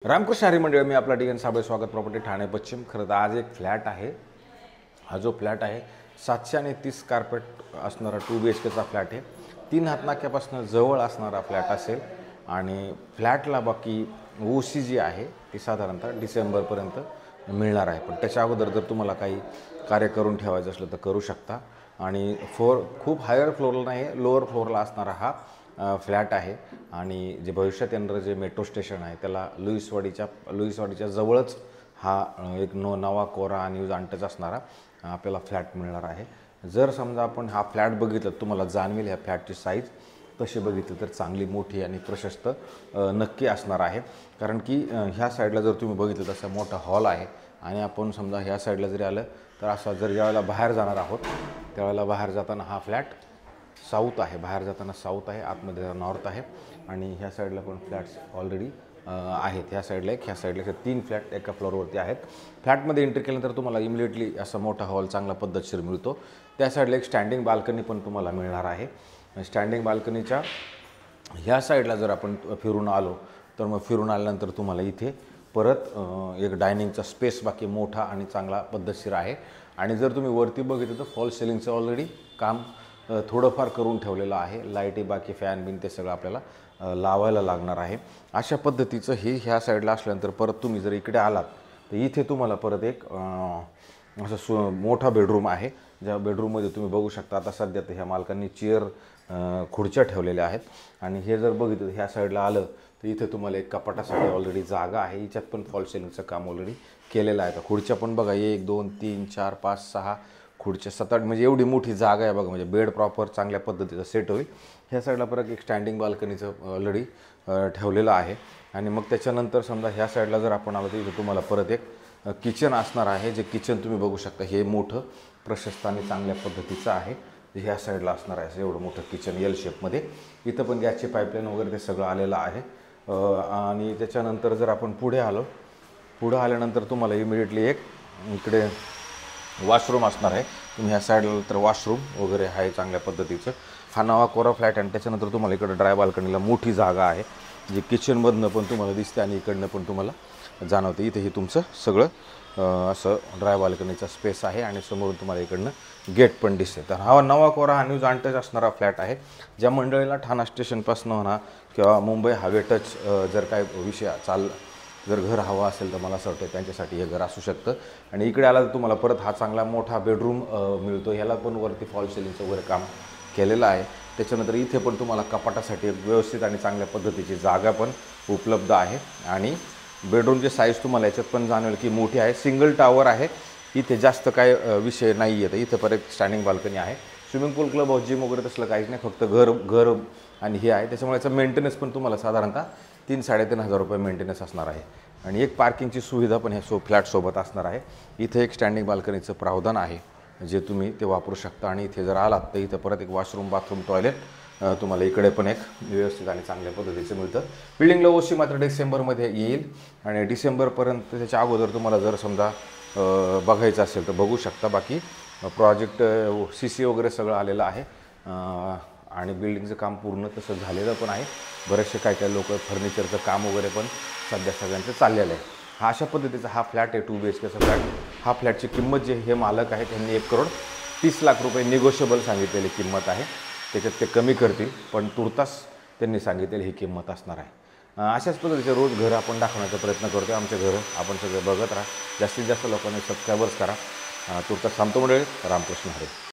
रामकृष्ण हरी मंडळ, मी आपला डी.एन. साबळे, स्वागत प्रॉपर्टी ठाणे पश्चिम. खरं तर आज एक फ्लॅट आहे. हा जो फ्लॅट आहे 730 कार्पेट असणारा 2 BHKचा फ्लॅट आहे. 3 हातनाक्यापासून जवळ असणारा फ्लॅट असेल आणि फ्लॅटला बाकी OC जी आहे ती साधारणतः डिसेंबरपर्यंत मिळणार आहे. पण त्याच्या अगोदर जर तुम्हाला काही कार्य करून ठेवायचं असलं तर करू शकता. आणि खूप हायर फ्लोअरला नाही, लोअर फ्लोअरला असणारा हा फ्लॅट आहे. आणि जे भविष्यात येणारं जे मेट्रो स्टेशन आहे त्याला लुईसवाडीच्या जवळच हा एक नवा कोरा आणि अनटच असणारा आपल्याला फ्लॅट मिळणार आहे. जर समजा आपण हा फ्लॅट बघितलं तुम्हाला जाणवेल ह्या फ्लॅटची साईज तशी बघितलं तर चांगली मोठी आणि प्रशस्त नक्की असणार आहे. कारण की ह्या साईडला जर तुम्ही बघितलं तसा मोठा हॉल आहे आणि आपण समजा ह्या साईडला जरी आलं तर असा जर ज्यावेळेला बाहेर जाणार आहोत त्यावेळेला बाहेर जाताना हा फ्लॅट साऊथ आहे, बाहेर जाताना साऊथ आहे, आतमध्ये नॉर्थ आहे. आणि ह्या साईडला पण फ्लॅट्स ऑलरेडी आहेत. ह्या साईडला ह्या साईडला 3 फ्लॅट एका फ्लोअरवरती आहेत. फ्लॅटमध्ये एंट्री केल्यानंतर तुम्हाला इमिडिएटली असा मोठा हॉल चांगला पद्धतशीर मिळतो. त्या साईडला एक स्टँडिंग बाल्कनी पण तुम्हाला मिळणार आहे. स्टँडिंग बाल्कनीच्या ह्या साईडला जर आपण फिरून आलो तर मग फिरून आल्यानंतर तुम्हाला इथे परत एक डायनिंगचा स्पेस बाकी मोठा आणि चांगला पद्धतशीर आहे. आणि जर तुम्ही वरती बघितलं तर फॉल सिलिंगचं ऑलरेडी काम थोडंफार करून ठेवलेलं आहे. लाईटी बाकी फॅन बिन ते सगळं आपल्याला लावायला लागणार आहे. अशा पद्धतीचं हे ह्या साईडला असल्यानंतर परत तुम्ही जर इकडे आलात तर इथे तुम्हाला परत एक असं मोठा बेडरूम आहे. ज्या बेडरूममध्ये तुम्ही बघू शकता आता सध्या तर ह्या मालकांनी चेअर खुर्च्या ठेवलेल्या आहेत. आणि हे जर बघितलं ह्या साईडला आलं तर इथे तुम्हाला एक कपाटासाठी ऑलरेडी जागा आहे. हिच्यात पण फॉल सिलिंगचं काम ऑलरेडी केलेलं आहे. तर खुर्च्या पण बघा 1 2 3 4 5 6 खुर्च्या 7-8 म्हणजे एवढी मोठी जागा आहे बघा. म्हणजे बेड प्रॉपर चांगल्या पद्धतीचं सेट होईल. ह्या साईडला परत एक स्टँडिंग बाल्कनीचं ऑलरेडी ठेवलेलं आहे. आणि मग त्याच्यानंतर समजा ह्या साईडला जर आपण आलो तर इथे तुम्हाला परत एक किचन असणार आहे. जे किचन तुम्ही बघू शकता हे मोठं प्रशस्त आणि चांगल्या पद्धतीचं आहे. ह्या साईडला असणार आहे एवढं मोठं किचन एल शेपमध्ये. इथं पण गॅसची पाईपलाईन वगैरे ते सगळं आलेलं आहे. आणि त्याच्यानंतर जर आपण पुढे आल्यानंतर तुम्हाला इमिडिएटली एक इकडे वॉशरूम असणार आहे. तुम्ही ह्या साईडला तर वॉशरूम वगैरे आहे चांगल्या पद्धतीचं. हा नवा कोरा फ्लॅट आणि त्याच्यानंतर तुम्हाला इकडं ड्राय बाल्कनीला मोठी जागा आहे जी किचनमधनं पण तुम्हाला दिसते आणि इकडनं पण तुम्हाला जाणवते. इथेही तुमचं सगळं असं ड्राय बाल्कनीचा स्पेस आहे आणि समोरून तुम्हाला इकडनं गेट पण दिसते. तर हा नवा कोरा हा न्यूज अनटच असणारा फ्लॅट आहे. ज्या मंडळीला ठाणा स्टेशनपासून म्हणा किंवा मुंबई हायवे टच जर काय विषय जर घर हवं असेल तर मला असं वाटतं त्यांच्यासाठी हे घर असू शकतं. आणि इकडे आला तर तुम्हाला परत हा चांगला मोठा बेडरूम मिळतो. ह्याला पण वरती फॉल सिलिंगचं वगैरे काम केलेलं आहे. त्याच्यानंतर इथे पण तुम्हाला कपाटासाठी व्यवस्थित आणि चांगल्या पद्धतीची जागा पण उपलब्ध आहे. आणि बेडरूमची साईज तुम्हाला याच्यात पण जाणवेल की मोठी आहे. सिंगल टॉवर आहे. इथे जास्त काय विषय नाही आहे. इथं परत स्टँडिंग बाल्कनी आहे. स्विमिंग पूल, क्लब हाऊस, जिम वगैरे तसलं काहीच नाही. फक्त घर आणि हे आहे. त्याच्यामुळे याचा मेंटेनन्स पण तुम्हाला साधारणतः 3-3.5 हजार रुपये मेंटेनन्स असणार आहे. आणि एक पार्किंगची सुविधा पण ह्या फ्लॅटसोबत असणार आहे. इथे एक स्टँडिंग बाल्कनीचं प्रावधान आहे जे तुम्ही ते वापरू शकता. आणि इथे जर आलात तर इथं परत एक वॉशरूम, बाथरूम, टॉयलेट तुम्हाला इकडे पण एक व्यवस्थित आणि चांगल्या पद्धतीचं मिळतं. बिल्डिंगला OC मात्र डिसेंबरमध्ये येईल. आणि डिसेंबरपर्यंत त्याच्या अगोदर तुम्हाला जर समजा बघायचं असेल तर बघू शकता. बाकी प्रोजेक्ट CC वगैरे सगळं आलेलं आहे. आणि बिल्डिंगचं काम पूर्ण तसं झालेलं पण आहे. बरेचसे काय लोक फर्निचरचं काम वगैरे पण सध्या सगळ्यांचं चाललेलं आहे. हा अशा पद्धतीचा हा फ्लॅट आहे 2 BHKचा फ्लॅट. हा फ्लॅटची किंमत जे हे मालक आहे त्यांनी 1,30,00,000 रुपये निगोशिएबल सांगितलेली किंमत आहे. त्याच्यात ते कमी करतील पण तुर्तास त्यांनी सांगितलेली ही किंमत असणार आहे. अशाच पद्धतीचे रोज घरं आपण दाखवण्याचा प्रयत्न करतो. आमचे घरं आपण सगळे बघत राहा. जास्तीत जास्त लोकांनी सबस्क्रायबर्स करा. तुर्तास थांबतो मंडळी. रामकृष्ण हरी.